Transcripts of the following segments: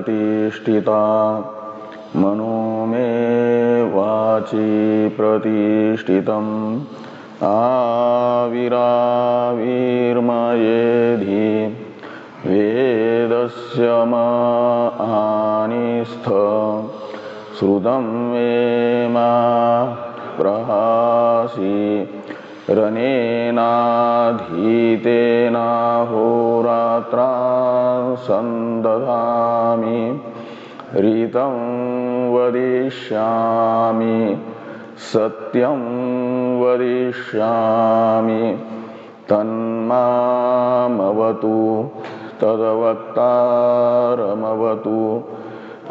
प्रतिष्ठिता मनो मे वाचि प्रतिष्ठितम् आविराविर्मयेधि वेदस्य मानिस्थ श्रुतं मे मा प्रहासि रनेनाधीतेनाहोरात्रान् सन्दधामि ऋतं वदिष्यामि सत्यं वदिष्यामि तन्मामवतु तद्वक्तारमवतु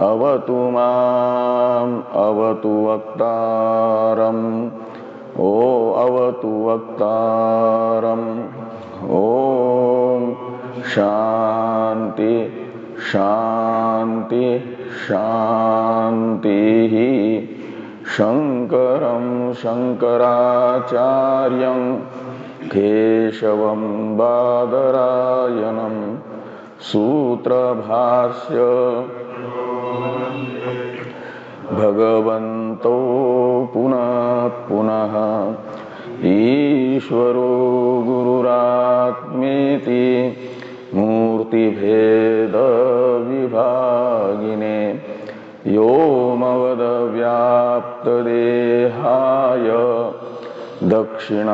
अवतु माम् अवतु वक्तारम् ओ अवतु वक्तारम्। ओम शांति शांति शांति। शंकरं शंकराचार्यं केशवं बादरायणं सूत्रभाष्य भगवन्तो पुनः पुनः ईश्वरो गुरुरात्मेति मूर्तिभेद विभागिने व्योमवद्व्याप्तदेहाय दक्षिणामूर्तये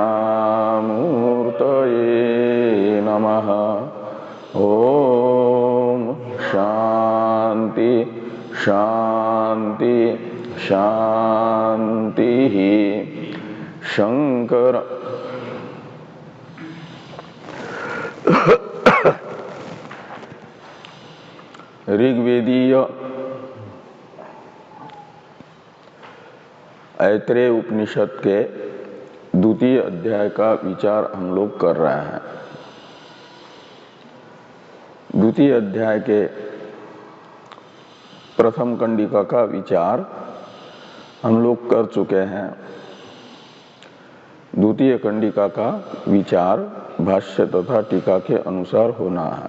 नमः। ओम शांति शांति शांति। शंकर ऋग्वेदीय ऐत्रेय उपनिषद के द्वितीय अध्याय का विचार हम लोग कर रहे हैं। द्वितीय अध्याय के प्रथम कंडिका का विचार हम लोग कर चुके हैं। द्वितीय कंडिका का विचार भाष्य तथा टीका के अनुसार होना है।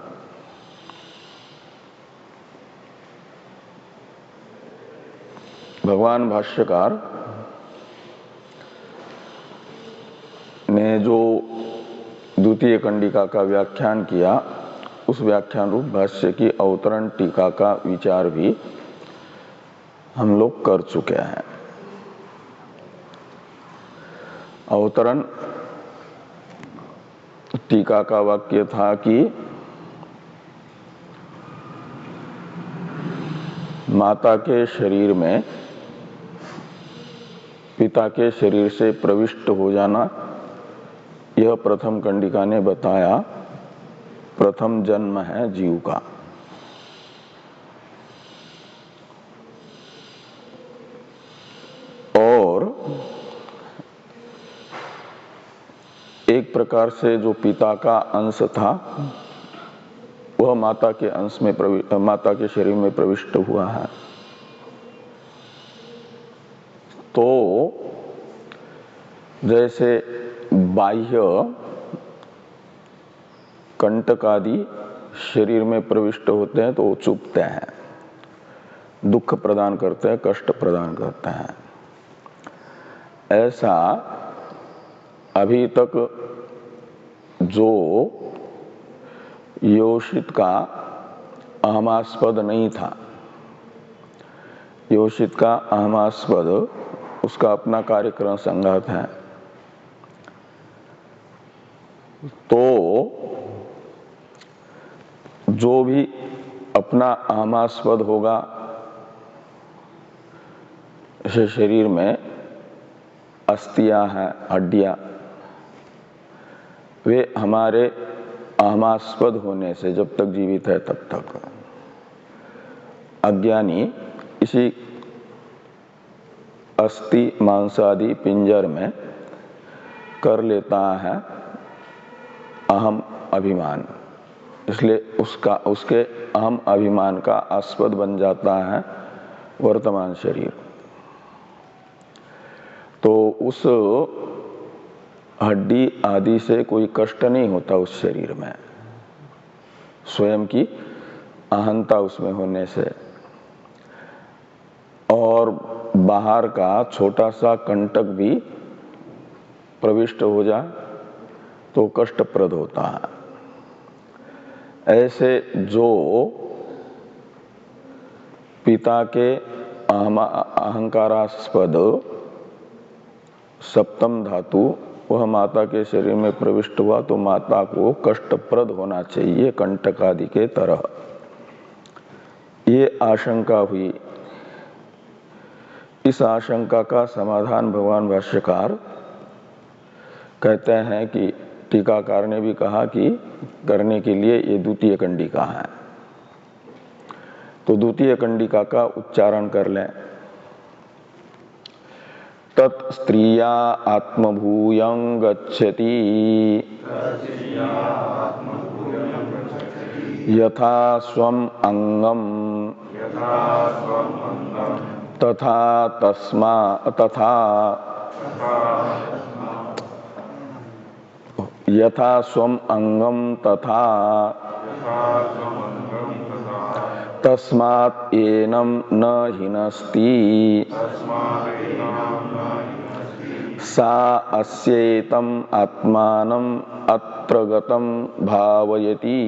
भगवान भाष्यकार ने जो द्वितीय कंडिका का व्याख्यान किया, उस व्याख्यान रूप भाष्य की अवतरण टीका का विचार भी हम लोग कर चुके हैं। अवतरण टीका का वाक्य था कि माता के शरीर में पिता के शरीर से प्रविष्ट हो जाना, यह प्रथम कंडिका ने बताया प्रथम जन्म है जीव का। और एक प्रकार से जो पिता का अंश था वह माता के अंश में माता के शरीर में प्रविष्ट हुआ है। तो जैसे बाह्य कंटक आदि शरीर में प्रविष्ट होते हैं तो वो चुभते हैं, दुख प्रदान करते हैं, कष्ट प्रदान करते हैं। ऐसा अभी तक जो योषित का अहमास्पद नहीं था, योषित का अहमास्पद उसका अपना कार्यक्रम संघात है, तो जो भी अपना अहमास्पद होगा जैसे शरीर में अस्थियां हैं, हड्डियां, वे हमारे अहमास्पद होने से जब तक जीवित है तब तक अज्ञानी इसी अस्थि मांसादि पिंजर में कर लेता है अहम अभिमान, इसलिए उसके अहम अभिमान का आस्पद बन जाता है वर्तमान शरीर। तो उस हड्डी आदि से कोई कष्ट नहीं होता उस शरीर में, स्वयं की अहंता उसमें होने से और बाहर का छोटा सा कंटक भी प्रविष्ट हो जाए तो कष्टप्रद होता है। ऐसे जो पिता के अहंकारास्पद सप्तम धातु वह माता के शरीर में प्रविष्ट हुआ तो माता को कष्टप्रद होना चाहिए कंटक आदि के तरह, ये आशंका हुई। इस आशंका का समाधान भगवान भाष्यकार कहते हैं कि टीकाकार ने भी कहा कि करने के लिए ये द्वितीय कंडिका है, तो द्वितीय कंडिका का उच्चारण कर लें। तत् स्त्रिया आत्मभूयं गच्छति यथा स्वम अंगम तथा तस्मा तथा यथा स्वम अंगम तथा तस्मात् एनं न हिनस्ति सा अस्येतं आत्मानं अत्र गतं भावयति।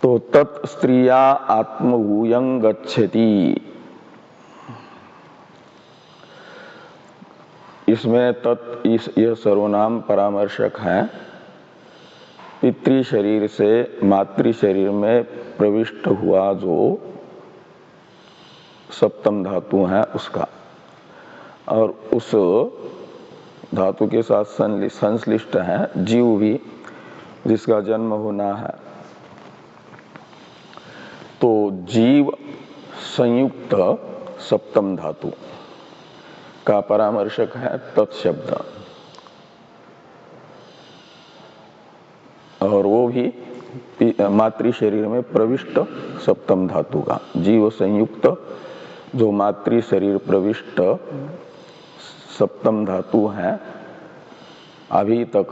तो तत् स्त्रिया आत्मभूयं गच्छति, इसमें यह सर्वनाम परामर्शक है। पितृ शरीर से मातृ शरीर में प्रविष्ट हुआ जो सप्तम धातु है उसका, और उस धातु के साथ संश्लिष्ट है जीव भी, जिसका जन्म होना है। तो जीव संयुक्त सप्तम धातु का परामर्शक है तत्शब्द, और वो भी मातृ शरीर में प्रविष्ट सप्तम धातु का, जीव संयुक्त जो मातृ शरीर प्रविष्ट सप्तम धातु है। अभी तक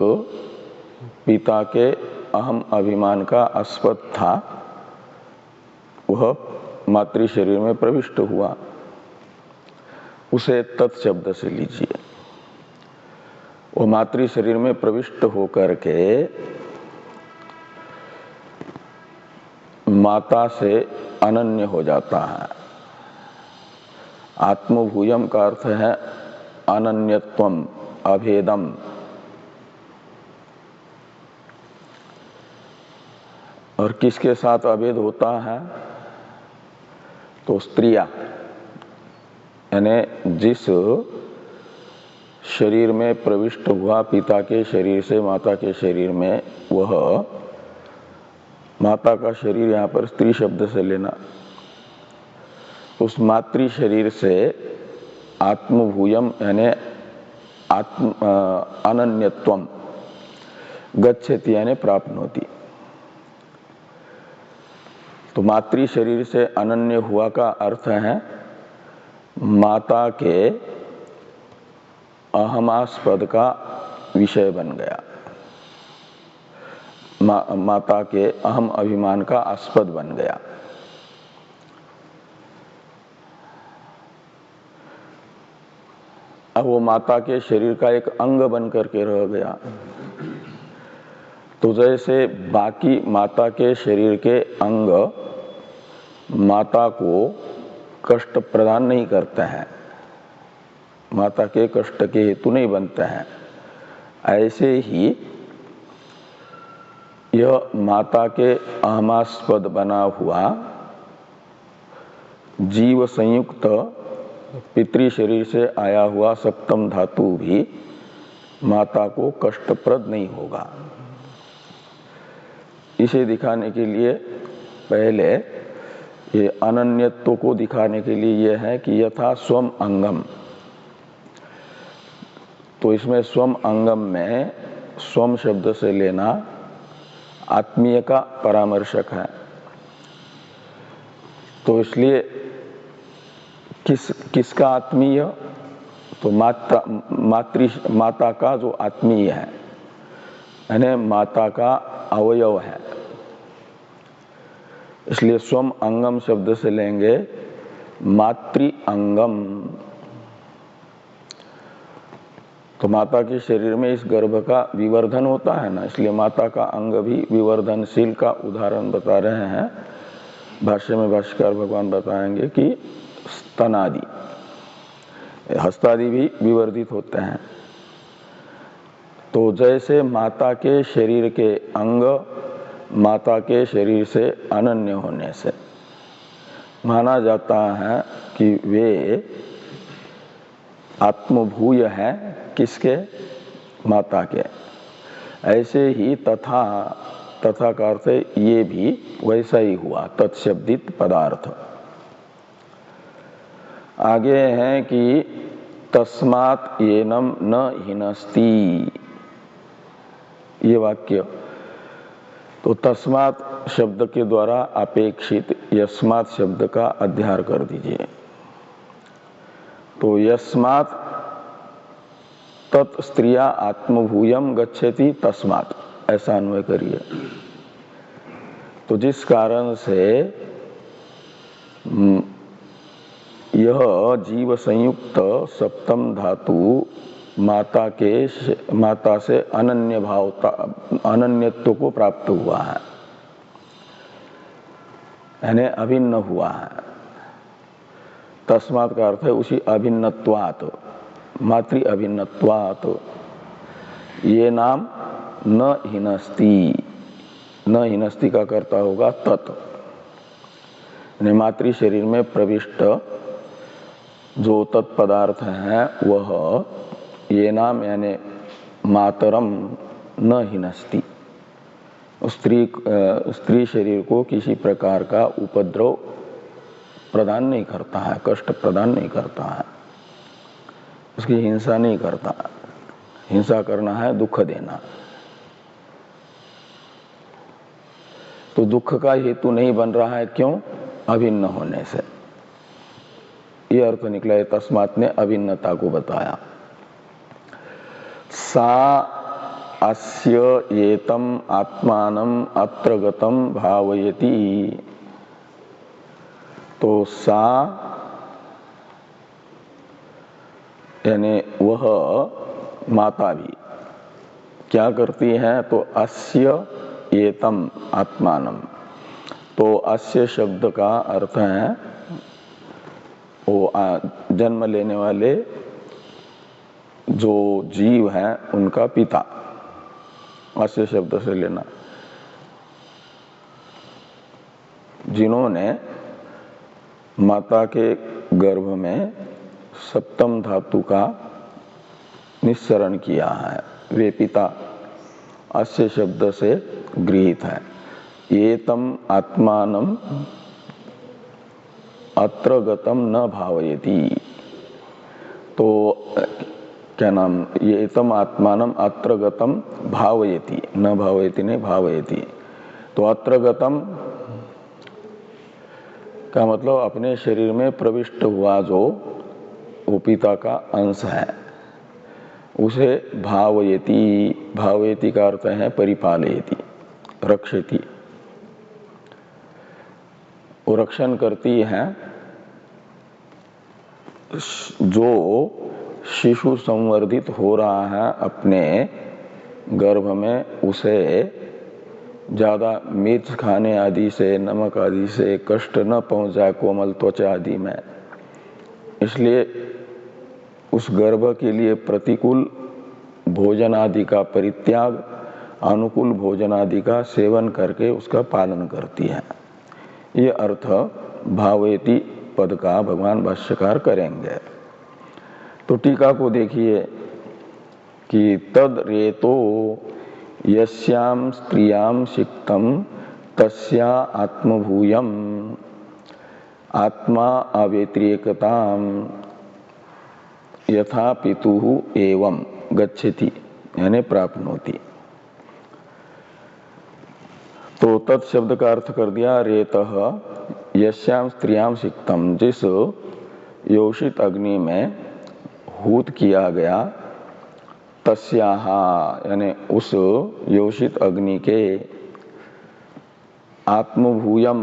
पिता के अहम अभिमान का आस्पद था, वह मातृ शरीर में प्रविष्ट हुआ, उसे तत्शब्द से लीजिए। वो मातृ शरीर में प्रविष्ट होकर के माता से अनन्य हो जाता है। आत्मभूयम का अर्थ है अनन्यत्वम, अभेदम। और किसके साथ अभेद होता है? तो स्त्रिया, यानी जिस शरीर में प्रविष्ट हुआ पिता के शरीर से माता के शरीर में, वह माता का शरीर यहाँ पर स्त्री शब्द से लेना, उस मातृ शरीर से आत्मभूयम यानी अनन्यत्वम गच्छति यानी प्राप्नोति। तो मातृ शरीर से अनन्य हुआ का अर्थ है माता के अहमास्पद का विषय बन गया, माता के अहम अभिमान का आस्पद बन गया। अब वो माता के शरीर का एक अंग बन करके रह गया। तो जैसे बाकी माता के शरीर के अंग माता को कष्ट प्रदान नहीं करते हैं, माता के कष्ट के हेतु नहीं बनते हैं, ऐसे ही यह माता के अहमास्पद बना हुआ जीव संयुक्त पितृ शरीर से आया हुआ सप्तम धातु भी माता को कष्टप्रद नहीं होगा। इसे दिखाने के लिए पहले ये अनन्यत्व को दिखाने के लिए यह है कि यथा स्वम अंगम, तो इसमें स्वम अंगम में स्वम शब्द से लेना आत्मीय का परामर्शक है। तो इसलिए किसका आत्मीय? तो माता का जो आत्मीय है, यानी माता का अवयव है, इसलिए स्वम अंगम शब्द से लेंगे मातृ अंगम। तो माता के शरीर में इस गर्भ का विवर्धन होता है ना, इसलिए माता का अंग भी विवर्धनशील का उदाहरण बता रहे हैं। भाष्य में भाष्यकार भगवान बताएंगे कि स्तनादि, हस्तादि भी विवर्धित होते हैं। तो जैसे माता के शरीर के अंग माता के शरीर से अनन्य होने से माना जाता है कि वे आत्मभूय हैं, किसके? माता के। ऐसे ही तथा का अर्थ ये भी वैसा ही हुआ, तत्शब्दित पदार्थ। आगे है कि तस्मात् येनम न हिनस्ति, ये वाक्य। तो तस्मात् शब्द के द्वारा अपेक्षित यस्मात् शब्द का अध्यार कर दीजिए। तो यस्मात् तत् स्त्रिया आत्मभूयम गच्छति तस्मात्, ऐसा अन्वय करिए। तो जिस कारण से यह जीव संयुक्त सप्तम धातु माता से अनन्य भावता, अनन्यत्व को प्राप्त हुआ है, यानी अभिन्न हुआ है। तस्मात् का अर्थ है उसी अभिन्नत्वात्, मातृ अभिन्नत्वात्। ये नाम न हिनस्ति, न हिनस्ति का कर्ता होगा तत्, यानी मातृ शरीर में प्रविष्ट जो तत्पदार्थ है वह ये नाम यानी मातरम न हिनस्ति, स्त्री शरीर को किसी प्रकार का उपद्रव प्रदान नहीं करता है, कष्ट प्रदान नहीं करता है, उसकी हिंसा नहीं करता। हिंसा करना है दुख देना। तो दुख का हेतु नहीं बन रहा है, क्यों? अभिन्न होने से। ये अर्थ निकला है, तस्मात् ने अभिन्नता को बताया। सा अस्य एतम आत्मानम अत्र गतम भावयति। तो सा यानी वह माता भी क्या करती है? तो अस्य एतम आत्मानम। तो अस्य शब्द का अर्थ है वो जन्म लेने वाले जो जीव हैं उनका पिता, अस्य शब्द से लेना। जिन्होंने माता के गर्भ में सप्तम धातु का निस्सरण किया है, वे पिता अस्य शब्द से गृहीत है। एतम आत्मानम अत्र गतम न भावयति। तो क्या नाम, ये एतम आत्मानम अत्र गतम भावयति, न भावयति नहीं भावयति। तो अत्र गतम का मतलब अपने शरीर में प्रविष्ट हुआ जो वो पिता का अंश है उसे भावयति। भावयति का अर्थ है परिपालयति, रक्षति। वो रक्षण करती है। जो शिशु संवर्धित हो रहा है अपने गर्भ में, उसे ज्यादा मिर्च खाने आदि से, नमक आदि से कष्ट न पहुंच जाए कोमल त्वचा आदि में, इसलिए उस गर्भ के लिए प्रतिकूल भोजन आदि का परित्याग, अनुकूल भोजन आदि का सेवन करके उसका पालन करती है। ये अर्थ भावयति पद का भगवान भाष्यकार करेंगे। तो टीका को देखिए कि तद रेतो यस्याम स्त्रियाम सिक्तम तस्या आत्मभूयम आत्मा अव्यतिरेकताम यथा पितुः एवं गच्छति, यानी प्राप्नोति। तो तत् शब्द का अर्थ कर दिया रेतः यस्याम स्त्रियाम सिक्तम, जिस योषित अग्नि में हूत किया गया तस्याः यानी उस योषित अग्नि के आत्मभूयम,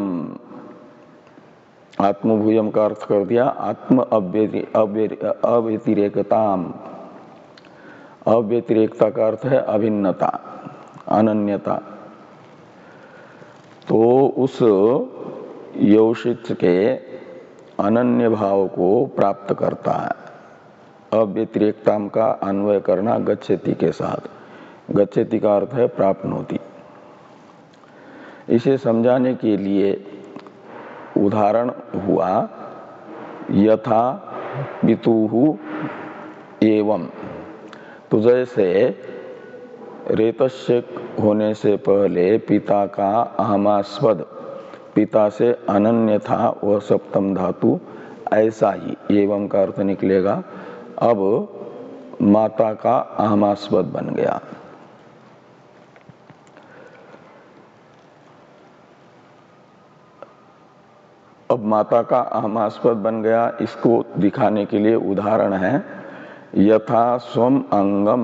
आत्मभूयम का अर्थ कर दिया आत्म अव्यतिरेकताम। अव्यतिरेकता का अर्थ है अभिन्नता, अनन्यता। तो उस योषित के अनन्य भाव को प्राप्त करता है। अव्यतिरेकता का अन्वय करना गच्छति के साथ। गच्छति का अर्थ है प्राप्नोति। इसे समझाने के लिए उदाहरण हुआ यथा पितुहु एवं। तो जैसे रेतस्य होने से पहले पिता का अहमास्पद पिता से अनन्य था वह सप्तम धातु, ऐसा ही एवं का अर्थ निकलेगा अब माता का अहमास्पद बन गया। अब माता का अहमास्पद बन गया, इसको दिखाने के लिए उदाहरण है यथा स्वम अंगम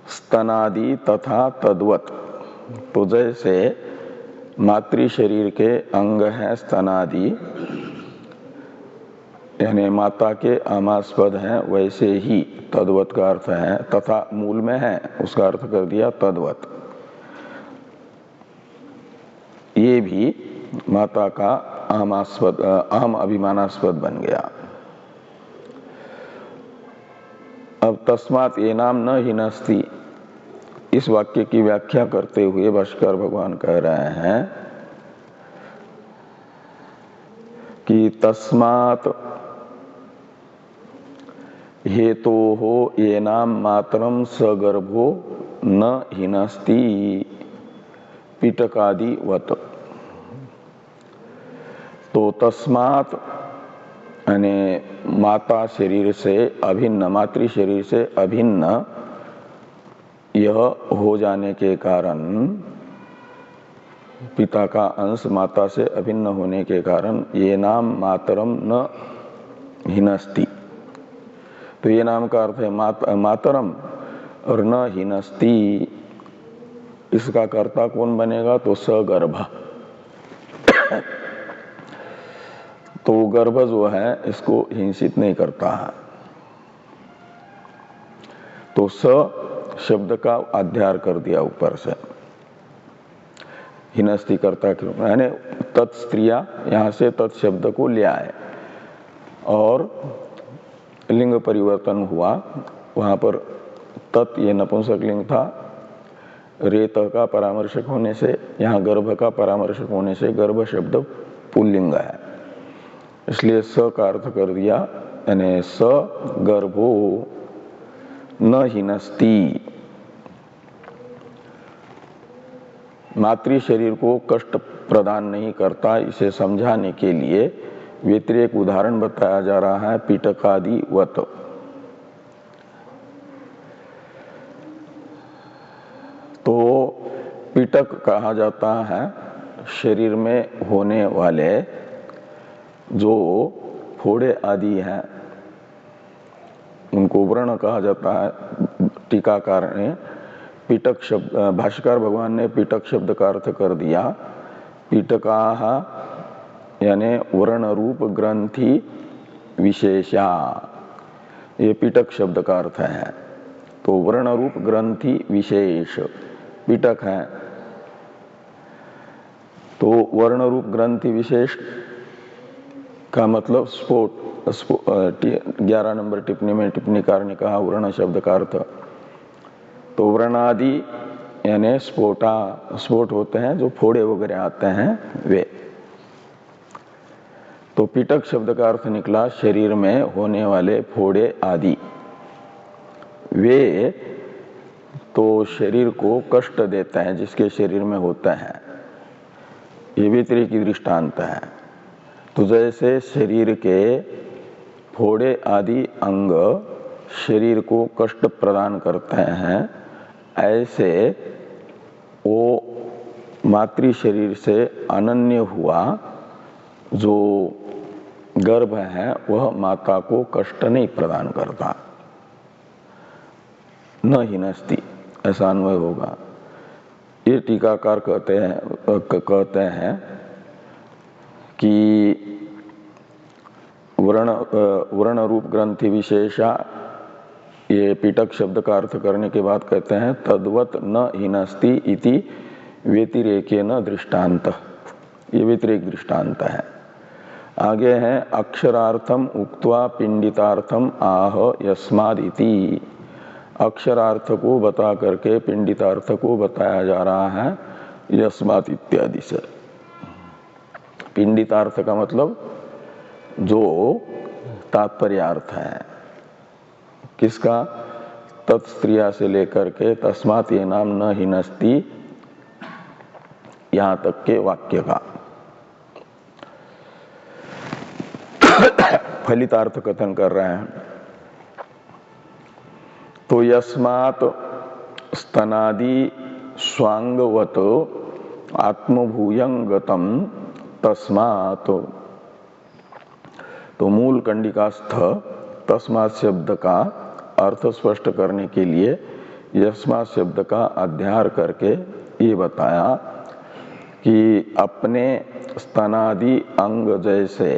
स्तनादि तथा तद्वत। तो जैसे मातृ शरीर के अंग है स्तनादि यानी माता के अहमास्पद हैं, वैसे ही तद्वत का अर्थ है तथा मूल में है उसका अर्थ कर दिया तद्वत। ये भी माता का अहमास्पद अहम अभिमानास्पद बन गया। अब तस्मात् एनाम न हिनस्ति, इस वाक्य की व्याख्या करते हुए भाष्कर भगवान कह रहे हैं कि तस्मात् हेतोहो एनाम मातरम सगर्भो न हिनस्ति पिटकादिवत। तो तस्मात् यानी माता शरीर से अभिन्न, मातृ शरीर से अभिन्न यह हो जाने के कारण, पिता का अंश माता से अभिन्न होने के कारण ये नाम मातरम न हिनस्ति। तो ये नाम का अर्थ है मातरम और न हिनस्ति। इसका कर्ता कौन बनेगा? तो सगर्भ। तो गर्भ जो है इसको हिंसित नहीं करता है। तो स शब्द का अध्यार कर दिया ऊपर से, हिनस्ति करता क्यों, यानी तत्स्त्रिया यहाँ से तत्शब्द को ले आए और लिंग परिवर्तन हुआ। वहाँ पर तत् ये नपुंसक लिंग था, रेत का परामर्शक होने से, यहाँ गर्भ का परामर्शक होने से गर्भ शब्द पुल्लिंग है, इसलिए स का अर्थ कर दिया यानी स गर्भो न हिनस्ति। मातृ शरीर को कष्ट प्रदान नहीं करता, इसे समझाने के लिए व्यतिरेक उदाहरण बताया जा रहा है पिटकादिवत। तो पिटक कहा जाता है शरीर में होने वाले जो फोड़े आदि हैं उनको व्रण कहा जाता है। टीकाकार ने पिटक शब्द, भाष्यकार भगवान ने पिटक शब्द का अर्थ कर दिया पिटकाः यानी व्रण रूप ग्रंथि विशेषा, ये पिटक शब्द का अर्थ है। तो व्रण रूप ग्रंथि विशेष पिटक है। तो वर्ण रूप ग्रंथि विशेष का मतलब स्फोट। 11 नंबर टिप्पणी में टिप्पणीकार ने कहा व्रण शब्द का अर्थ, तो व्रणादि यानी स्फोटा, स्फोट होते हैं जो फोड़े वगैरह आते हैं वे। तो पिटक शब्द का अर्थ निकला शरीर में होने वाले फोड़े आदि, वे तो शरीर को कष्ट देते हैं जिसके शरीर में होते हैं, ये व्यतिरेक की दृष्टांत है। तो जैसे शरीर के फोड़े आदि अंग शरीर को कष्ट प्रदान करते हैं, ऐसे वो मातृ शरीर से अनन्य हुआ जो गर्भ है वह माता को कष्ट नहीं प्रदान करता। न हिनस्ति, ऐसा अन्वय होगा। ये टीकाकार कहते हैं कि वर्ण रूप ग्रंथि विशेषा, ये पिटक शब्द का अर्थ करने के बाद कहते हैं तद्वत न हिनस्ति इति व्यतिरेकेन दृष्टांत, ये व्यतिरेक दृष्टांत है। आगे है अक्षरार्थम उक्त्वा पिंडितार्थम आह यस्माद् इति, अक्षरार्थ को बता करके पिंडितार्थ को बताया जा रहा है यस्मात् इत्यादि से। पिंडितार्थ का मतलब जो तात्पर्यार्थ है, किसका? तत्स्त्रिया से लेकर के तस्मात् ये नाम न हिनस्ति यहां तक के वाक्य का फलितार्थ कथन कर रहे हैं। तो यस्मात् स्तनादि स्वांगवत आत्मभूयंगतम तस्मात्, तो मूल कंडिकास्थ तस्मात् शब्द का अर्थ स्पष्ट करने के लिए यस्मात् शब्द का अध्यार करके ये बताया कि अपने स्तनादि अंग जैसे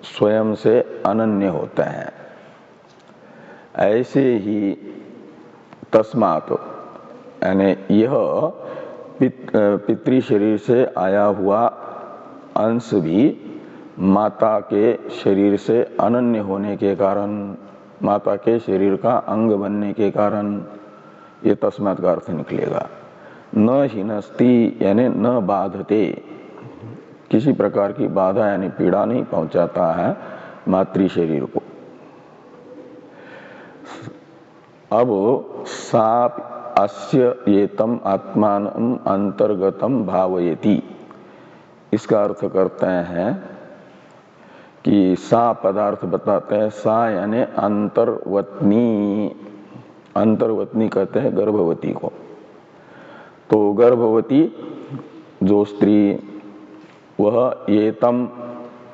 स्वयं से अनन्य होते हैं, ऐसे ही तस्मात् यानी यह पितृ शरीर से आया हुआ अंश भी माता के शरीर से अनन्य होने के कारण, माता के शरीर का अंग बनने के कारण ये तस्मात् का अर्थ निकलेगा। न हिनस्ति यानी न बाधते, किसी प्रकार की बाधा यानी पीड़ा नहीं पहुंचाता है मातृ शरीर को। अब सा अस्य एतम आत्मानं अंतर्गतम भावयति, इसका अर्थ करते हैं कि सा पदार्थ बताते हैं, सा यानी अंतर्वत्नी, अंतर्वत्नी कहते हैं गर्भवती को। तो गर्भवती जो स्त्री वह एतम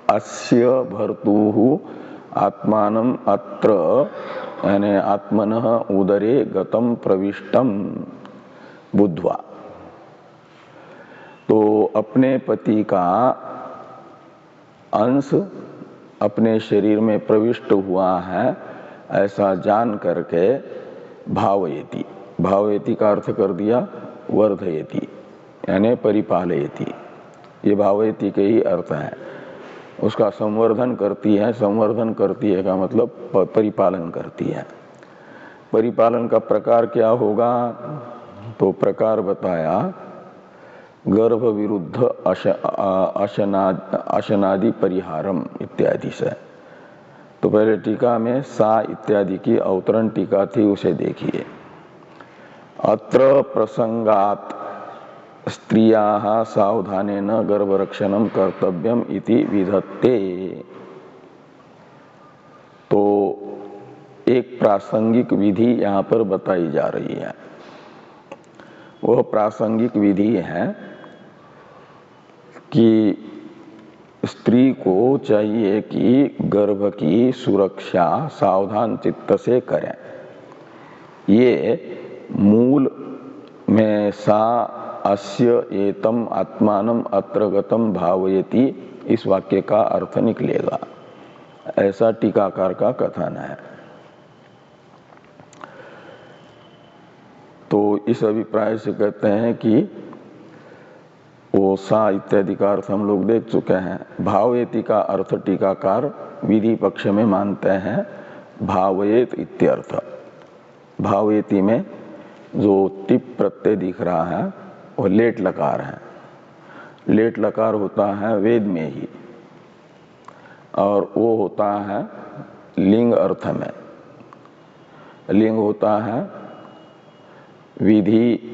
अस्य भर्तुः आत्मानं अत्र यानी आत्मनः उदरे गतम प्रविष्टम बुद्ध्वा, तो अपने पति का अंश अपने शरीर में प्रविष्ट हुआ है ऐसा जान करके भावयति, भावयति का अर्थ कर दिया वर्धयति यानी परिपालयति, ये भावयति के ही अर्थ है। उसका संवर्धन करती है, संवर्धन करती है का मतलब परिपालन करती है। परिपालन का प्रकार क्या होगा? तो प्रकार बताया गर्भ विरुद्ध अशनादि परिहारम इत्यादि से। तो पहले टीका में सा इत्यादि की अवतरण टीका थी, उसे देखिए। अत्र प्रसंगात स्त्रियाः सावधानेन गर्भरक्षणं कर्तव्यम इति विधत्ते, तो एक प्रासंगिक विधि यहाँ पर बताई जा रही है। वह प्रासंगिक विधि है कि स्त्री को चाहिए कि गर्भ की सुरक्षा सावधान चित्त से करें। ये मूल में सा अस्य एतम आत्मानं अत्र गतम भावयति इस वाक्य का अर्थ निकलेगा, ऐसा टीकाकार का कथन है। तो इस अभिप्राय से कहते हैं कि वो सा इत्यादि का अर्थ हम लोग देख चुके हैं। भावयति का अर्थ टीकाकार विधि पक्ष में मानते हैं भावयेत इत्यर्थ। भावयति में जो टिप प्रत्यय दिख रहा है वो लेट लकार है। लेट लकार होता है वेद में ही, और वो होता है लिंग अर्थ में। लिंग होता है विधि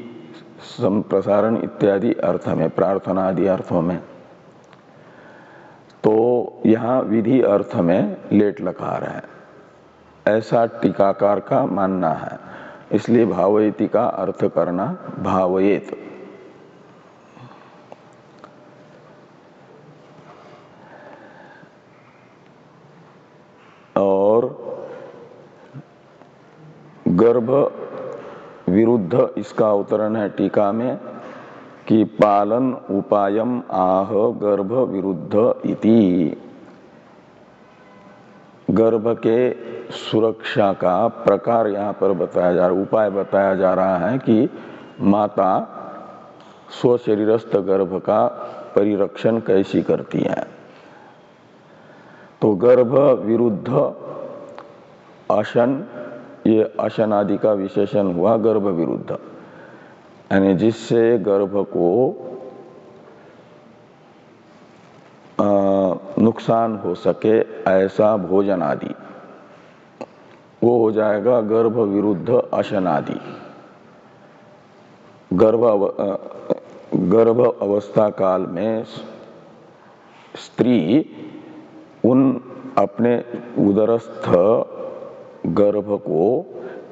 संप्रसारण इत्यादि अर्थ में, प्रार्थना आदि अर्थों में। तो यहाँ विधि अर्थ में लेट लकार है, ऐसा टीकाकार का मानना है। इसलिए भावयति का अर्थ करना भावयेत। और गर्भ विरुद्ध इसका अवतरण है टीका में कि पालन उपायम आह गर्भ विरुद्ध इति। गर्भ के सुरक्षा का प्रकार यहाँ पर बताया जा रहा, उपाय बताया जा रहा है कि माता स्वशरीरस्थ गर्भ का परिरक्षण कैसी करती है। तो गर्भ विरुद्ध अशन, ये अशन आदि का विशेषण हुआ गर्भ विरुद्ध, यानी जिससे गर्भ को नुकसान हो सके ऐसा भोजन आदि, वो हो जाएगा गर्भ विरुद्ध अशन आदि। गर्भ अवस्था काल में स्त्री उन अपने उदरस्थ गर्भ को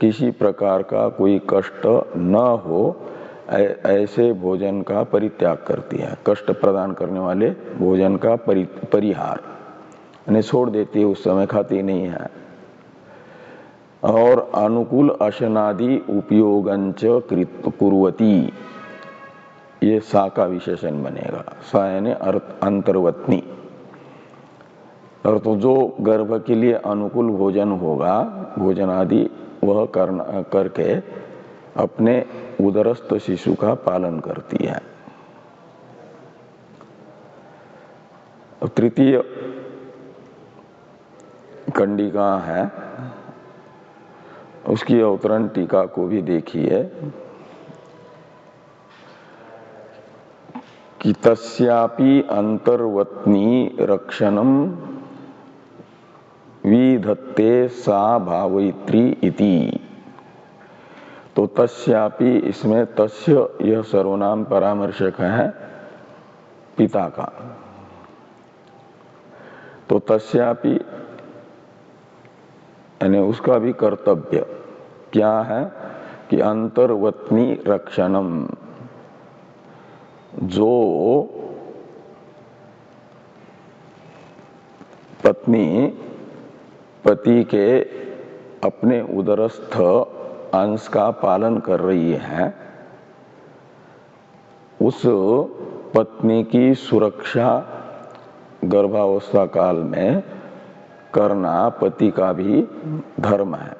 किसी प्रकार का कोई कष्ट न हो ऐसे भोजन का परित्याग करती है। कष्ट प्रदान करने वाले भोजन का परिहार यानी छोड़ देती है, उस समय खाती नहीं है। और अनुकूल अशनादि उपयोगंच कुर्वती, ये सा का विशेषण बनेगा। सा यानी अंतर्वत्नी। और तो जो गर्भ के लिए अनुकूल भोजन होगा, भोजन आदि वह करके अपने उदरस्थ शिशु का पालन करती है। तृतीय कंडिका है, उसकी अवतरण टीका को भी देखिए कि तस्यापि अंतर्वत्नी रक्षणम विधत्ते सा भावयित्री इति। तो तस्यापि, इसमें तस्य यह सर्वनाम परामर्शक है पिता का। तो तस्यापि यानी उसका भी कर्तव्य क्या है कि अंतर्वत्नी रक्षणम, जो पत्नी पति के अपने उदरस्थ अंश का पालन कर रही है, उस पत्नी की सुरक्षा गर्भावस्था काल में करना पति का भी धर्म है।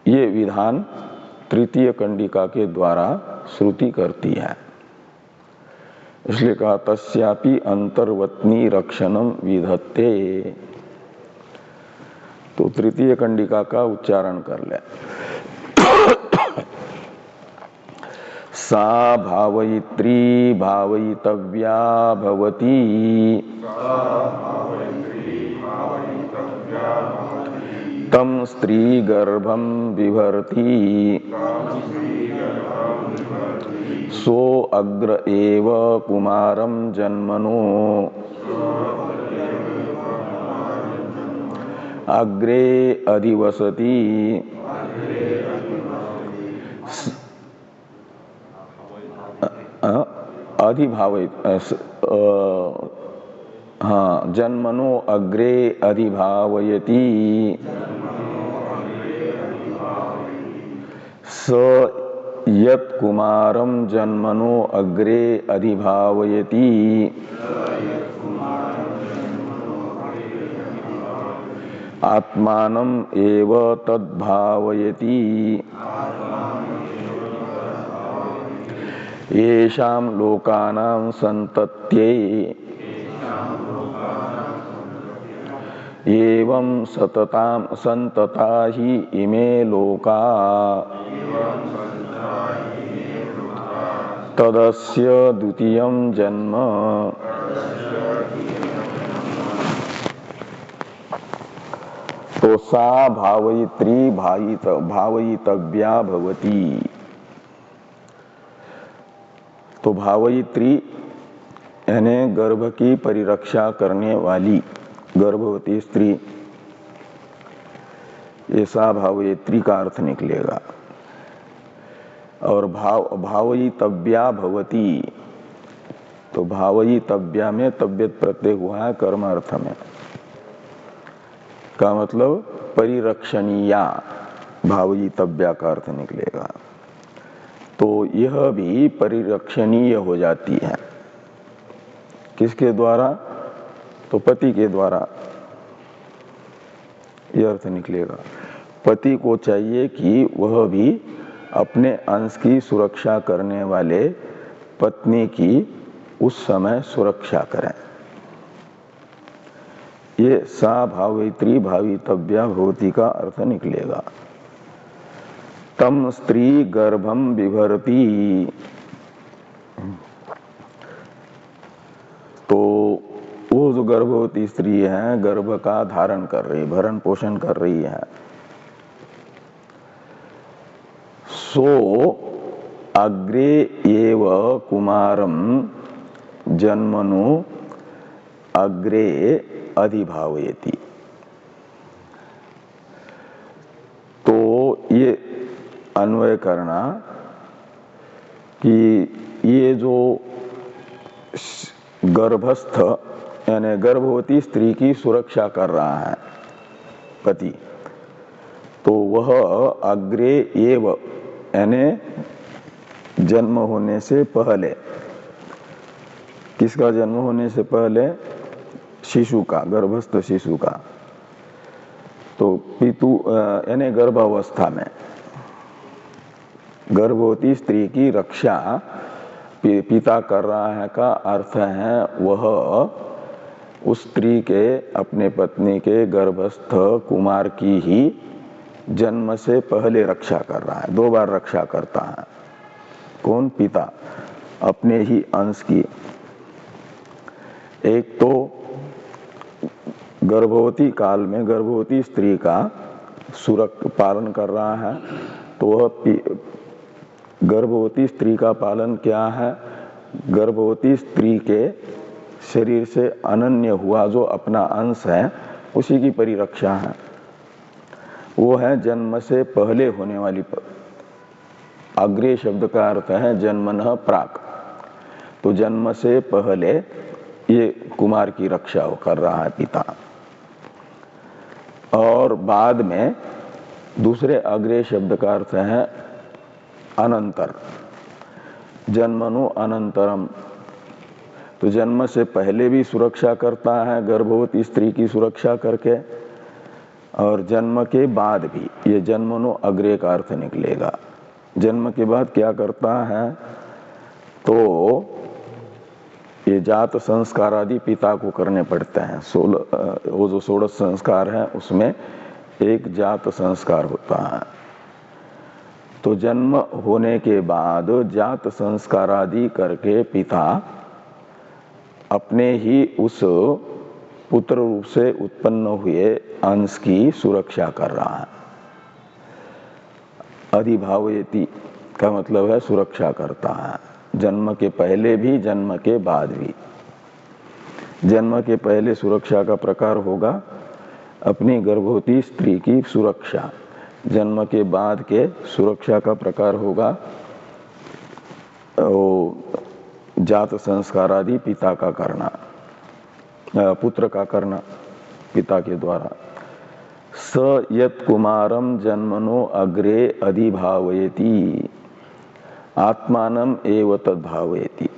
ये विधान तृतीय कंडिका के द्वारा श्रुति करती है। इसलिए कहा तस्यापि अंतर्वत्नी रक्षणम विधत्ते। तो तृतीय कंडिका का उच्चारण कर ले। सा भावयित्री भावयितव्या भवति तम स्त्री गर्भं बिभर्ति सो अग्र एव कुमारं जन्मनो अग्रे अधिवसति। अधिभावित, हाँ, जन्मनो अग्रे अधिभावयति स यत् कुमारं जन्मनो अग्रे अधिभावयति आत्मानं एव तद्भावयति येषां लोकानां संतत्यै एवं सततां संतता हि इमे लोका तदस्य द्वितीयं जन्म। तो सा भावयित्री भावयितव्या भवति। तो भावयित्री यानी गर्भ की परिरक्षा करने वाली गर्भवती स्त्री, ऐसा भावयित्री का अर्थ निकलेगा। और भावयितव्या भवति, तो भावयितव्या में तव्यत प्रत्यय हुआ है कर्म अर्थ में, का मतलब परिरक्षणीया भावयितव्या का अर्थ निकलेगा। तो यह भी परिरक्षणीय हो जाती है। किसके द्वारा? तो पति के द्वारा, यह अर्थ निकलेगा। पति को चाहिए कि वह भी अपने अंश की सुरक्षा करने वाले पत्नी की उस समय सुरक्षा करें। ये सा भावयित्री भावितव्या भवति का अर्थ निकलेगा। तम स्त्री गर्भम बिभरती, तो वो जो गर्भवती स्त्री है, गर्भ का धारण कर रही, भरण पोषण कर रही है, सो अग्रे एव कुमारम जन्मनु अग्रे अधिभावयति। तो ये अन्वय करना कि ये जो गर्भस्थ यानी गर्भवती स्त्री की सुरक्षा कर रहा है पति, तो वह अग्रे एव यानी जन्म होने से पहले, किसका जन्म होने से पहले? शिशु का, गर्भस्थ शिशु का। तो पितु यानी गर्भावस्था में गर्भवती स्त्री की रक्षा पिता कर रहा है का अर्थ है वह उस स्त्री के, अपने पत्नी के गर्भस्थ कुमार की ही जन्म से पहले रक्षा कर रहा है। 2 बार रक्षा करता है। कौन? पिता, अपने ही अंश की। एक तो गर्भवती काल में गर्भवती स्त्री का पालन कर रहा है, तो वह गर्भवती स्त्री का पालन क्या है? गर्भवती स्त्री के शरीर से अनन्य हुआ जो अपना अंश है उसी की परिरक्षा है। वो है जन्म से पहले होने वाली। अग्रे शब्द का अर्थ है जन्मनः प्राक। तो जन्म से पहले ये कुमार की रक्षा कर रहा है पिता। और बाद में दूसरे अग्रे शब्द का अर्थ है अनंतर, जन्मनु अनंतरम। तो जन्म से पहले भी सुरक्षा करता है गर्भवती स्त्री की सुरक्षा करके, और जन्म के बाद भी। ये जन्मनु अग्रे का अर्थ निकलेगा। जन्म के बाद क्या करता है? तो ये जात संस्कार आदि पिता को करने पड़ते हैं। वो जो 16 संस्कार है उसमें एक जात संस्कार होता है। तो जन्म होने के बाद जात संस्कार आदि करके पिता अपने ही उस पुत्र रूप से उत्पन्न हुए अंश की सुरक्षा कर रहा है। अधिभावयति का मतलब है सुरक्षा करता है, जन्म के पहले भी जन्म के बाद भी। जन्म के पहले सुरक्षा का प्रकार होगा अपनी गर्भवती स्त्री की सुरक्षा। जन्म के बाद के सुरक्षा का प्रकार होगा जात संस्कार आदि पिता का करना, पुत्र का करना पिता के द्वारा। स यत् कुमारम जन्मनो अग्रे अधिभावयति आत्मानम एव तद्भावयति।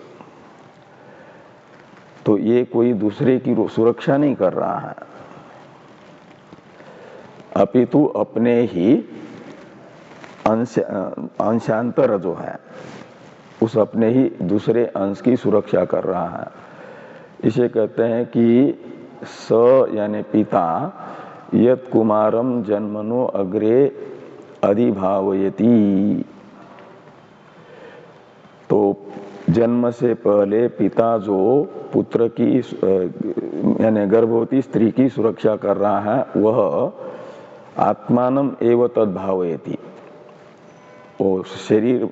तो ये कोई दूसरे की सुरक्षा नहीं कर रहा है, अपितु अपने ही अंशांतर जो है उस अपने ही दूसरे अंश की सुरक्षा कर रहा है। इसे कहते हैं कि स यानी पिता यत् कुमारम जन्मनो अग्रे अधिभावयति। तो जन्म से पहले पिता जो पुत्र की यानी गर्भवती स्त्री की सुरक्षा कर रहा है वह आत्मानम एव तद्भावयति। वो शरीर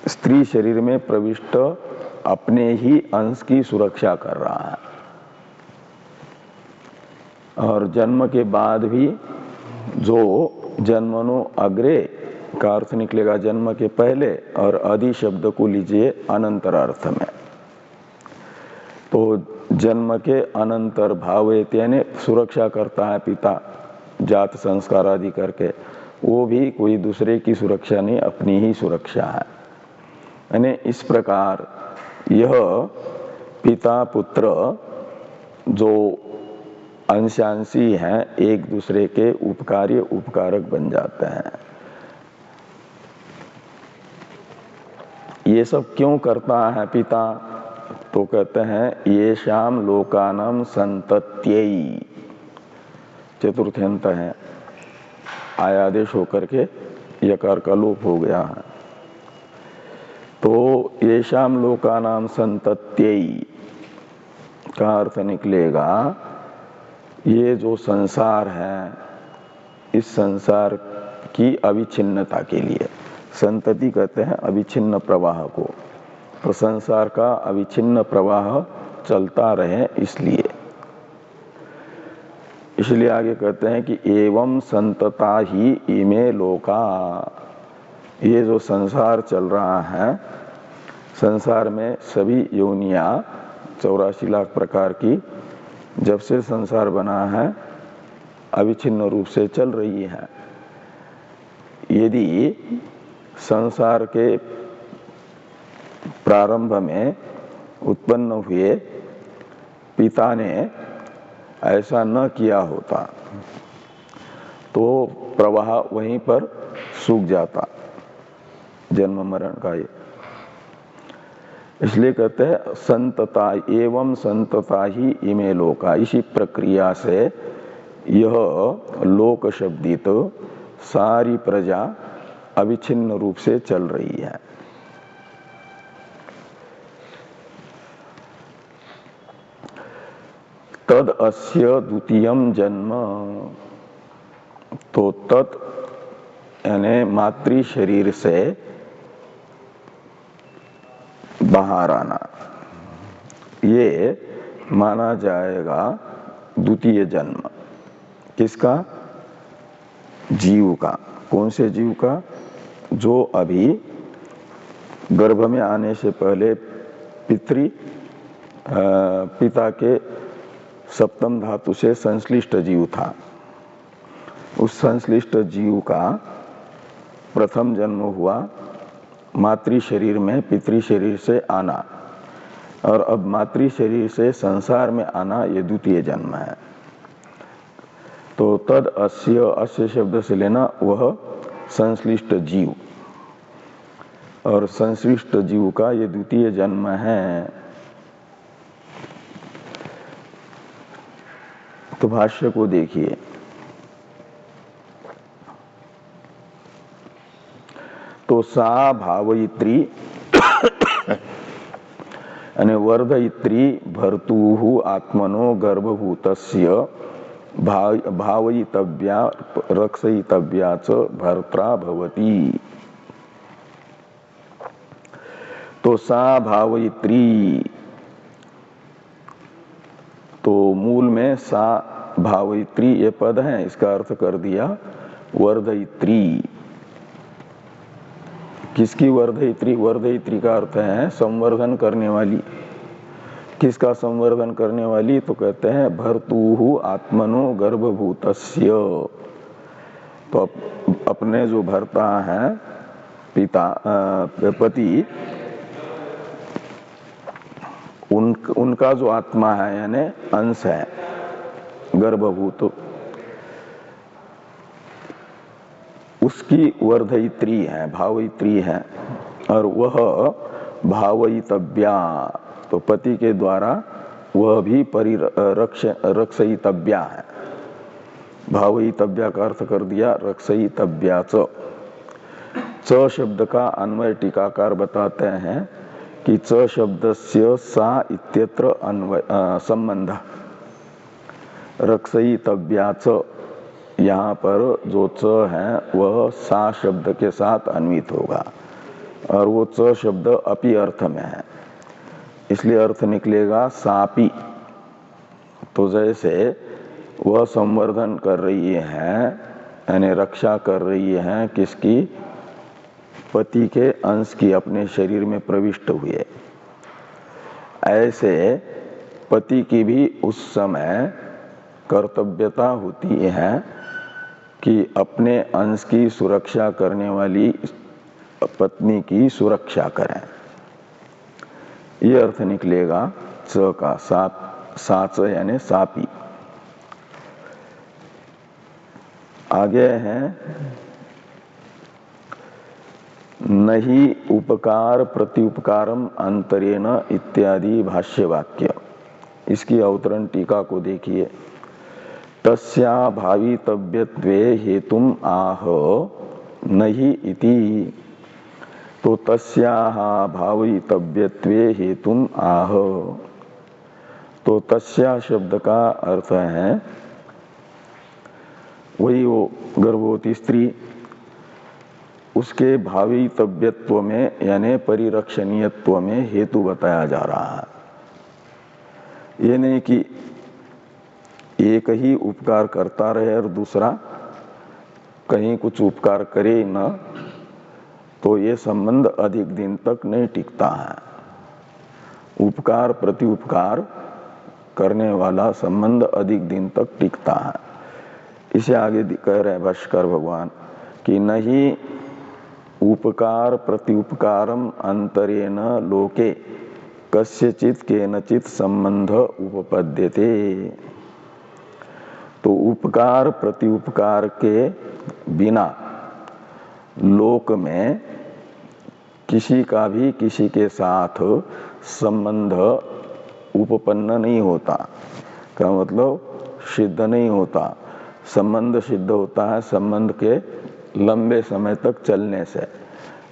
स्त्री शरीर में प्रविष्ट अपने ही अंश की सुरक्षा कर रहा है। और जन्म के बाद भी जो जन्मनो अग्रे का अर्थ निकलेगा जन्म के पहले, और अधि शब्द को लीजिए अनंतर अर्थ में। तो जन्म के अनंतर भावयति यानी सुरक्षा करता है पिता जात संस्कार आदि करके, वो भी कोई दूसरे की सुरक्षा नहीं, अपनी ही सुरक्षा है। यानी इस प्रकार यह पिता पुत्र जो अंशांशी हैं, एक दूसरे के उपकार्य उपकारक बन जाते हैं। ये सब क्यों करता है पिता? तो कहते हैं ये शाम लोकानाम संतत्यई, चतुर्थ्यंत है, आयादेश होकर के यकार का लोप हो गया है। तो ये शाम लोकानाम संतत्यई का अर्थ निकलेगा ये जो संसार है, इस संसार की अविच्छिन्नता के लिए, संतति कहते हैं अविच्छिन्न प्रवाह को, तो संसार का अविच्छिन्न प्रवाह चलता रहे इसलिए आगे कहते हैं कि एवं संतता ही इमे लोका, ये जो संसार चल रहा है, संसार में सभी योनियां 84 लाख प्रकार की जब से संसार बना है अविच्छिन्न रूप से चल रही है। यदि संसार के प्रारंभ में उत्पन्न हुए पिता ने ऐसा न किया होता तो प्रवाह वहीं पर सूख जाता, जन्म मरण का। ये इसलिए कहते हैं संतता एवं संतता ही इमे लोका, इसी प्रक्रिया से यह लोक शब्दित सारी प्रजा अविच्छिन्न रूप से चल रही है। तद अस्य द्वितीयम जन्म, तो तत् यानी मातृ शरीर से बाहर आना, ये माना जाएगा द्वितीय जन्म। किसका? जीव का। कौन से जीव का? जो अभी गर्भ में आने से पहले पिता के सप्तम धातु से संश्लिष्ट जीव था। उस संश्लिष्ट जीव का प्रथम जन्म हुआ मातृ शरीर में पितृ शरीर से आना, और अब मातृ शरीर से संसार में आना, ये द्वितीय जन्म है। तो तद अस्य शब्द से लेना वह संश्लिष्ट जीव, और संश्लिष्ट जीव का ये द्वितीय जन्म है। तो भाष्य को देखिए, तो सा भावयित्री यानी वर्धयित्री भर्तुः आत्मनो गर्भभूतस्य भावयितव्या रक्षयितव्या च भर्त्रा भवति। तो सा भावयित्री, तो मूल में सा भावयित्री ये पद है, इसका अर्थ कर दिया वर्धयित्री। किसकी वर्धयित्री? वर्धयित्री का अर्थ है संवर्धन करने वाली। किसका संवर्धन करने वाली? तो कहते हैं भर्तुः आत्मनो गर्भभूतस्य, तो अपने जो भर्ता है पिता पति, उनका जो आत्मा है यानी अंश है गर्भभूत, उसकी वर्धयित्री है, भावयित्री है, और वह भावयितव्या, तो पति के द्वारा वह भी रक्षयितव्या है। भावयितव्या का अर्थ कर दिया रक्षयितव्या च। च शब्द का अन्वय टीकाकार बताते हैं कि च शब्दस्य सा इत्यत्र अन्वय संबंध, रक्षयितव्या च, यहाँ पर जो च है वह सा शब्द के साथ अन्वित होगा, और वो च शब्द अपि अर्थ में है, इसलिए अर्थ निकलेगा सापि। तो जैसे वह संवर्धन कर रही है यानी रक्षा कर रही है किसकी? पति के अंश की, अपने शरीर में प्रविष्ट हुए, ऐसे पति की भी उस समय कर्तव्यता होती है कि अपने अंश की सुरक्षा करने वाली पत्नी की सुरक्षा करें। ये अर्थ निकलेगा च का, साच यानी सापी। आगे है नहीं उपकार प्रत्युपकारम अंतरेण इत्यादि भाष्य वाक्य। इसकी अवतरण टीका को देखिए। तस्या भावितव्यत्वे हेतुम आह नहीं इति। तो तस्याः भावितव्यत्वे हेतुम आह, तो तस्या शब्द का अर्थ है वही वो गर्भवती स्त्री, उसके भावितव्यत्व में यानी परिरक्षणीयत्व में हेतु बताया जा रहा है। ये नहीं कि एक ही उपकार करता रहे और दूसरा कहीं कुछ उपकार करे न, तो ये संबंध अधिक दिन तक नहीं टिकता है। उपकार प्रत्युपकार करने वाला संबंध अधिक दिन तक टिकता है। इसे आगे कह रहे हैं भाष्कर भगवान कि नहीं उपकार प्रत्युपकारम अंतरेण लोके कस्यचित केनचित संबंध उपपद्यते। तो उपकार प्रत्युपकार के बिना लोक में किसी का भी किसी के साथ संबंध उपपन्न नहीं होता। का मतलब सिद्ध नहीं होता। संबंध सिद्ध होता है संबंध के लंबे समय तक चलने से,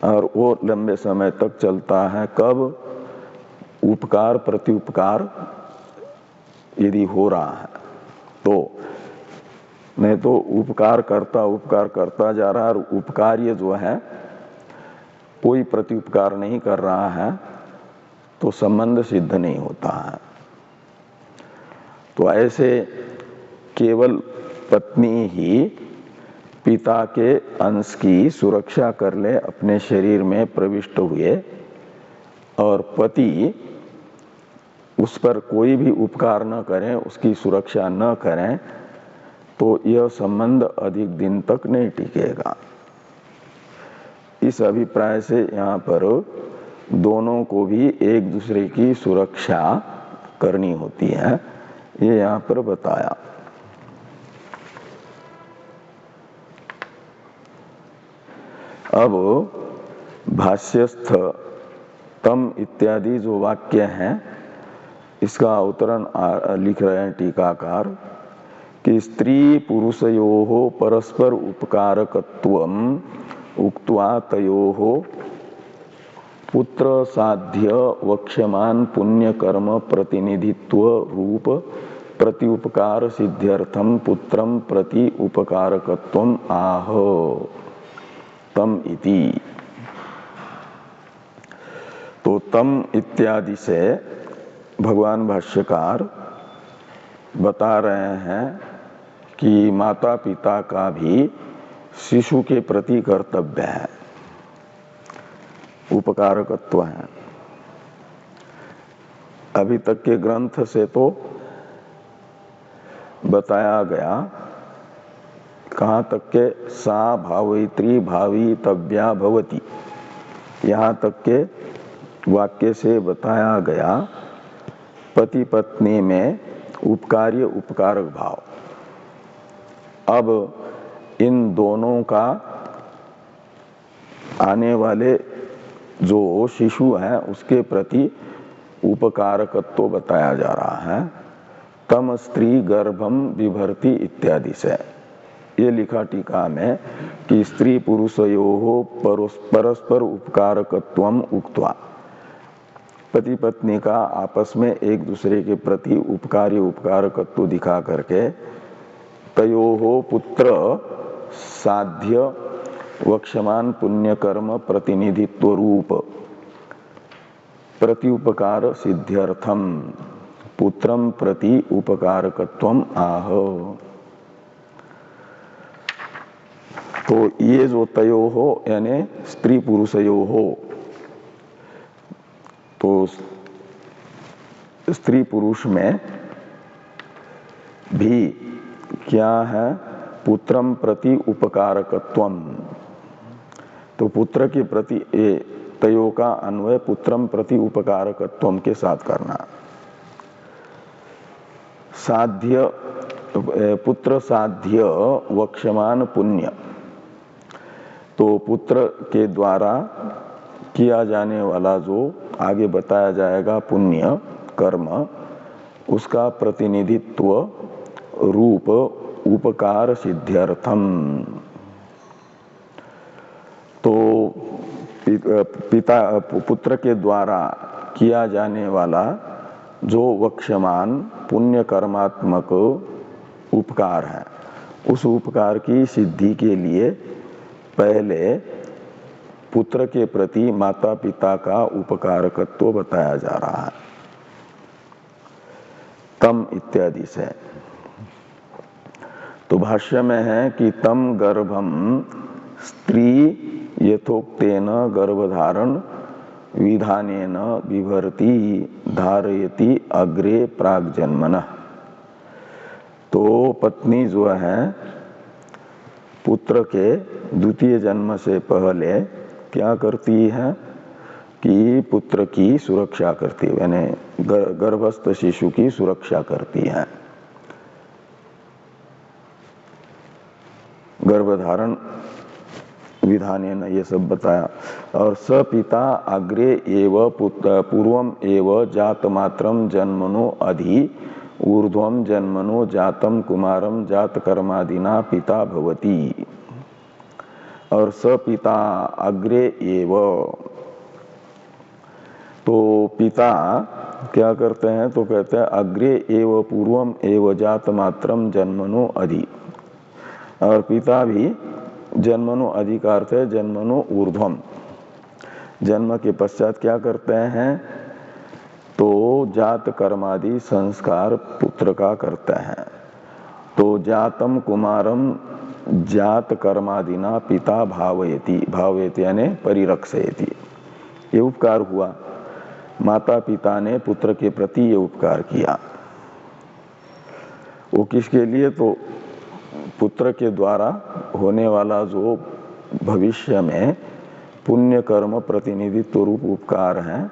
और वो लंबे समय तक चलता है कब? उपकार प्रत्युपकार यदि हो रहा है तो। नहीं तो उपकार करता जा रहा है और उपकार्य जो है कोई प्रत्युपकार नहीं कर रहा है, तो संबंध सिद्ध नहीं होता है। तो ऐसे केवल पत्नी ही पिता के अंश की सुरक्षा कर ले, अपने शरीर में प्रविष्ट हुए, और पति उस पर कोई भी उपकार न करें, उसकी सुरक्षा न करें, तो यह संबंध अधिक दिन तक नहीं टिकेगा। इस अभिप्राय से यहाँ पर दोनों को भी एक दूसरे की सुरक्षा करनी होती है, ये यहाँ पर बताया। अब भाष्यस्थ तम इत्यादि जो वाक्य हैं, इसका अवतरण लिख रहे हैं टीकाकार कि स्त्री पुरुषयोः परस्पर उपकारकत्वम उक्त्वा तयोः पुत्र साध्य वक्ष्यमान पुण्य कर्म प्रतिनिधित्व रूप प्रत्युपकार सिद्ध्यर्थम पुत्रम प्रति उपकारकत्वम आह तम इति। तो तम इत्यादि से भगवान भाष्यकार बता रहे हैं कि माता पिता का भी शिशु के प्रति कर्तव्य है, उपकारकत्व है। अभी तक के ग्रंथ से तो बताया गया कहाँ तक के सा भावयित्री भावितव्या भवति, यहाँ तक के वाक्य से बताया गया पति पत्नी में उपकार्य उपकारक भाव। अब इन दोनों का आने वाले जो शिशु है उसके प्रति उपकारकत्व बताया जा रहा है। तम स्त्री गर्भम विभर्ति इत्यादि से ये लिखा टीका में कि स्त्री पुरुषयोः परस्पर उपकारकत्वम उक्त्वा, पति पत्नी का आपस में एक दूसरे के प्रति उपकारी उपकारकत्व दिखा करके तयोः पुत्र साध्य वक्ष्यमान पुण्य कर्म प्रतिनिधित्व रूप प्रत्युपकार सिद्ध्यर्थम पुत्रम प्रति उपकारकत्वम आह। तो ये जो तयोः यानी स्त्री पुरुषयोः, तो स्त्री पुरुष में भी क्या है पुत्रम प्रति उपकारकत्वम, तो पुत्र के प्रति तयो का अन्वय पुत्रम प्रति उपकारकत्वम के साथ करना। साध्य पुत्र साध्य वक्ष्यमान पुण्य, तो पुत्र के द्वारा किया जाने वाला जो आगे बताया जाएगा पुण्य कर्म, उसका प्रतिनिधित्व रूप उपकार सिद्ध्यर्थम। तो पिता पुत्र के द्वारा किया जाने वाला जो वक्ष्यमान पुण्य कर्मात्मक उपकार है, उस उपकार की सिद्धि के लिए पहले पुत्र के प्रति माता पिता का उपकारकत्व बताया जा रहा है तम इत्यादि से। तो भाष्य में है कि तम गर्भम स्त्री यथोक्तेन गर्भधारण विधानेन विभर्ति धारयति अग्रे प्राग्जन्मनः। तो पत्नी जो है पुत्र के द्वितीय जन्म से पहले क्या करती है कि पुत्र की सुरक्षा करती है, यानी गर्भस्थ शिशु की सुरक्षा करती है। गर्भधारण विधानेन ये सब बताया। और स पिता अग्रे एव पूर्वम एव जातमात्रम जन्मनो अधि ऊर्ध्वम जन्मनो जातम कुमारम जात कर्मादिना पिता भवति। और स पिता अग्रे एव, तो पिता क्या करते हैं, तो कहते हैं अग्रे एव पूर्वम एव जातमात्रम जन्मनो अधि। और पिता भी जन्मनो अधिकार थे जन्मनो ऊर्ध्वम, जन्म के पश्चात क्या करते हैं, तो जात कर्मादि संस्कार पुत्र का करते हैं। तो जातम कुमारम जात कर्मादिना पिता भावयति, भावयति यानी परिरक्षयति, ये उपकार हुआ। माता पिता ने पुत्र के प्रति ये उपकार किया। वो किसके लिए, तो पुत्र के द्वारा होने वाला जो भविष्य में पुण्य कर्म प्रतिनिधित्व रूप उपकार है,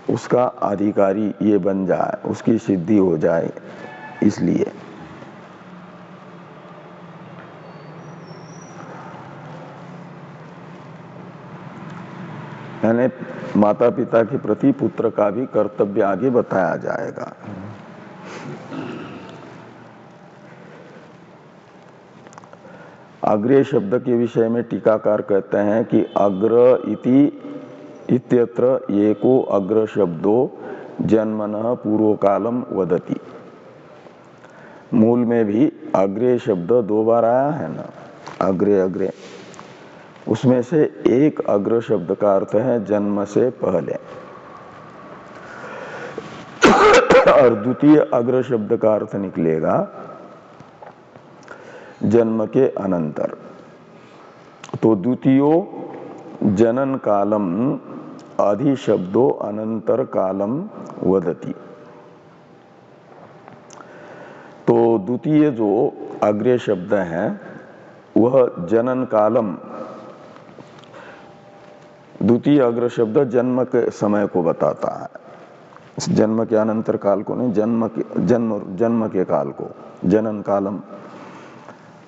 उसका अधिकारी ये बन जाए, उसकी सिद्धि हो जाए, इसलिए। यानी माता पिता के प्रति पुत्र का भी कर्तव्य आगे बताया जाएगा। अग्रे शब्द के विषय में टीकाकार कहते हैं कि अग्र इति इत्यत्र एको अग्र शब्दो जन्मनः पूर्व कालम वदति। मूल में भी अग्रे शब्द 2 बार आया है ना, अग्रे अग्रे, उसमें से एक अग्र शब्द का अर्थ है जन्म से पहले, और द्वितीय अग्र शब्द का अर्थ निकलेगा जन्म के अनंतर। तो द्वितीयो जनन कालम आदि शब्दों अनंतर कालम वदति। तो द्वितीय जो अग्रे शब्द है वह जनन कालम, द्वितीय अग्र शब्द जन्म के समय को बताता है, जन्म के अनंतर काल को नहीं, जन्म के काल को, जनन कालम।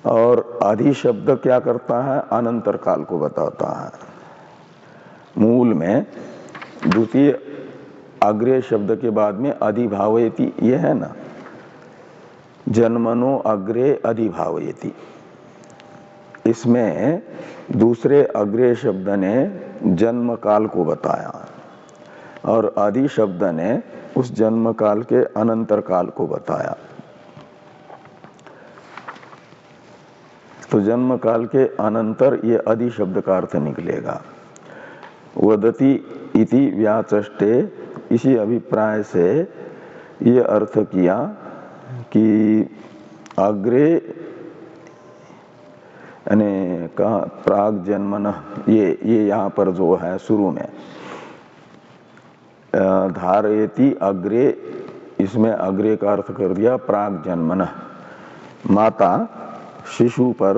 और आदि शब्द क्या करता है, अनंतर काल को बताता है। मूल में द्वितीय अग्रे शब्द के बाद में अधिभावयति ये है ना, जन्मनो अग्रे अधिभावयति, इसमें दूसरे अग्रे शब्द ने जन्म काल को बताया और आदि शब्द ने उस जन्म काल के अनंतर काल को बताया। तो जन्म काल के अनंतर ये आदि शब्द का अर्थ निकलेगा। वदति इति व्याचष्टे, इसी अभिप्राय से ये अर्थ किया कि अग्रे यानी कहा प्राग जन्मन, ये यहाँ पर जो है शुरू में धारयति अग्रे, इसमें अग्रे का अर्थ कर दिया प्राग जन्मन, माता शिशु पर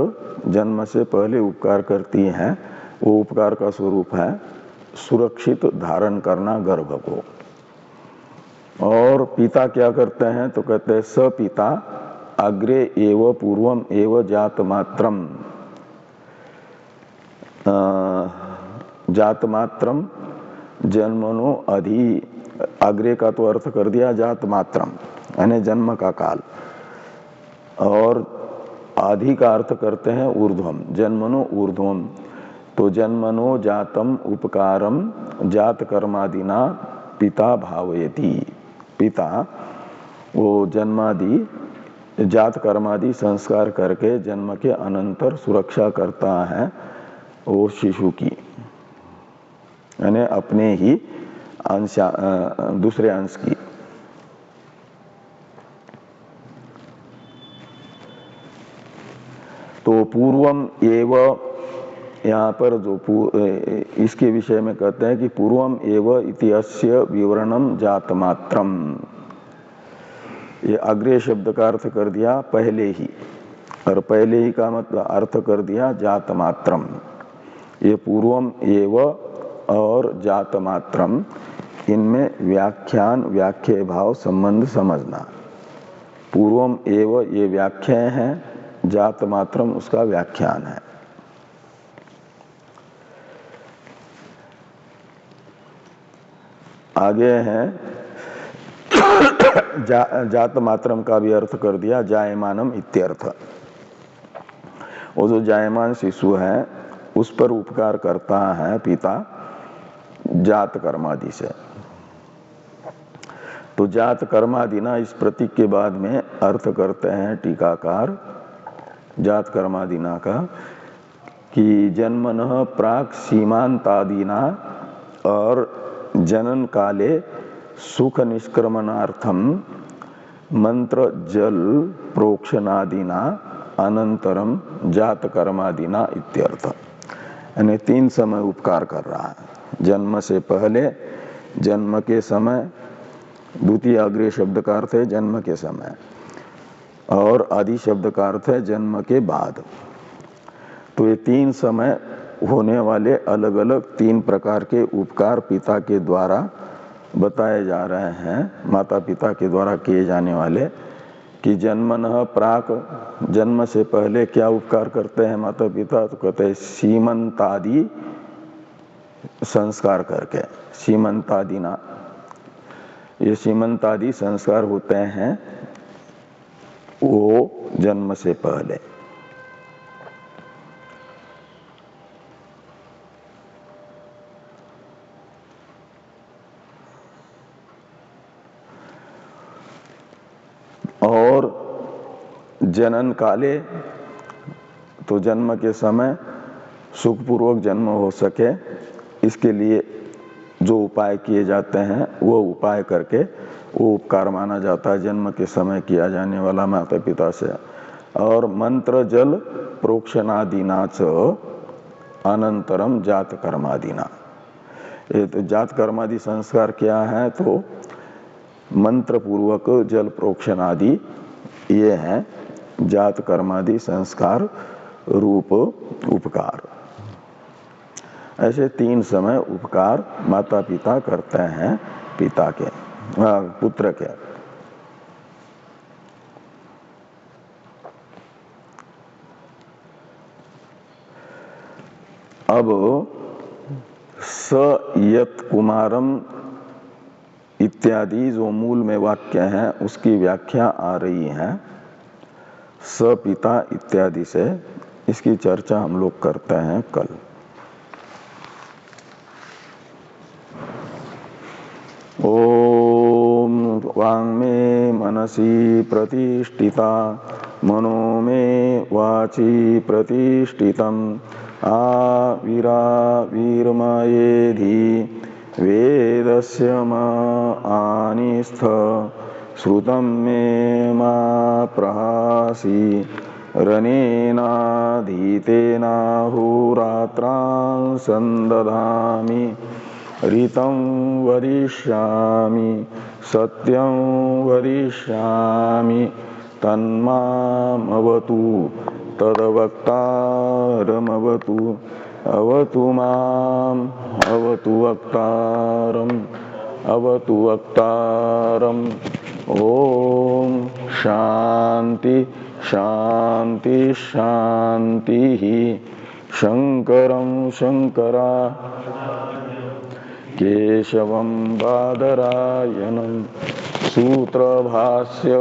जन्म से पहले उपकार करती है, वो उपकार का स्वरूप है सुरक्षित धारण करना गर्भ को। और पिता क्या करते हैं तो कहते हैं स पिता अग्रे एव पूर्वम एव जात मात्रम, जात मात्रम जन्मनो अधि, अग्रे का तो अर्थ कर दिया जात मात्रम यानी जन्म का काल, और आधि का अर्थ करते हैं ऊर्ध्वम, जन्मनो ऊर्ध्वम। तो जन्मनो जातम उपकारम जात कर्मादिना पिता भावयति, पिता वो जन्मादि जात कर्मादि संस्कार करके जन्म के अनंतर सुरक्षा करता है वो शिशु की, यानी अपने ही अंश दूसरे अंश की। तो पूर्वम एव यहाँ पर जो इसके विषय में कहते हैं कि पूर्वम एव इत्यस्य विवरणम जातमात्रम, ये अग्रे शब्द का अर्थ कर दिया पहले ही, और पहले ही का मतलब अर्थ कर दिया जातमात्रम। ये पूर्वम एव और जातमात्रम, इनमें व्याख्यान व्याख्या भाव संबंध समझना। पूर्वम एव ये व्याख्या है, जातमात्रम उसका व्याख्यान है। आगे है जात मात्रम का भी अर्थ कर दिया जायमानम इत्यर्थ। वो जो जायमान शिशु है उस पर उपकार करता है पिता जात कर्मादि से। तो जात कर्मादिना इस प्रतीक के बाद में अर्थ करते हैं टीकाकार जात कर्मादिना का कि जन्मनः प्राक सीमांतादिना और जनन काले सुख निष्क्रमणार्थम मंत्र जल प्रोक्षणादिना अनंतरम जात कर्मादिना इत्यर्थ। यानी 3 समय उपकार कर रहा है, जन्म से पहले, जन्म के समय, द्वितीय अग्रे शब्द का अर्थ है जन्म के समय, और आदि शब्द का अर्थ है जन्म के बाद। तो ये 3 समय होने वाले अलग अलग 3 प्रकार के उपकार पिता के द्वारा बताए जा रहे हैं, माता पिता के द्वारा किए जाने वाले। कि जन्मनः प्राक, जन्म से पहले क्या उपकार करते हैं माता पिता, तो कहते हैं सीमंतादि संस्कार करके, सीमंतादिना, ये सीमंतादि संस्कार होते हैं वो जन्म से पहले। और जनन काले, तो जन्म के समय सुखपूर्वक जन्म हो सके इसके लिए जो उपाय किए जाते हैं वो उपाय करके वो उपकार माना जाता है जन्म के समय किया जाने वाला माता पिता से। और मंत्र जल प्रोक्षणादिना च अनंतरम जात कर्मादिना, ये तो जात कर्मादि संस्कार क्या है, तो मंत्र पूर्वक जल प्रोक्षण आदि ये है जात कर्मादि संस्कार रूप उपकार। ऐसे 3 समय उपकार माता पिता करते हैं पिता के पुत्र के। अब स यत कुमारम इत्यादि जो मूल में वाक्य हैं उसकी व्याख्या आ रही है स पिता इत्यादि से। इसकी चर्चा हम लोग करते हैं कल। ओम वांग में मनसी प्रतिष्ठिता मनो में वाची प्रतिष्ठितम आविरा वीरमयेधि वेदस्य आनिस्थ श्रुतं मे मा प्रहासी रनेनाधीतेनाहुरात्रां संदधामि ऋतं वदिष्यामि सत्यं वदिष्यामि तन्मामवतु तद्वक्तारमवतु अवतु माम् अवतु वक्तारम् अवतु वक्तारम्। ओम शांति शांति शांति। शंकरं शंकरा केशवं बादरायणं सूत्रभाष्य